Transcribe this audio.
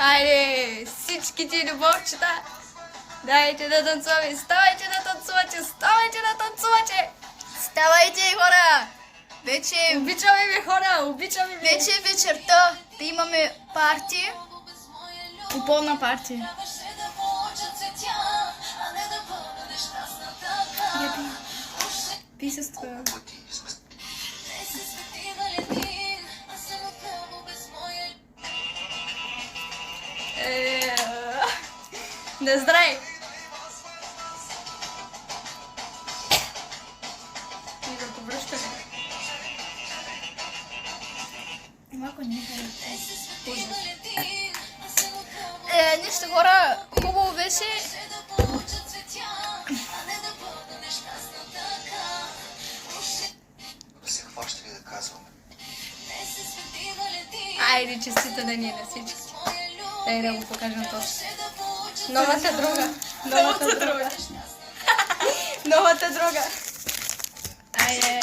Айде, всичките любовчета, дайте да танцуваме, ставайте да танцувате, ставайте да танцувате! Ставайте, хора! Вече Обичаме ви, хора, обичаме ви! вече е вечерта, да имаме парти. Купонна парти. Пи сестра. Да здрай! И да повръщаме. Малко не е. Нищо, хора, хубаво беше. Се хваща ли да казваме? Айде, честита да ни е на всички. Дай да го покажем точно. Новата друга. Новата друга. Новата друга. Айде.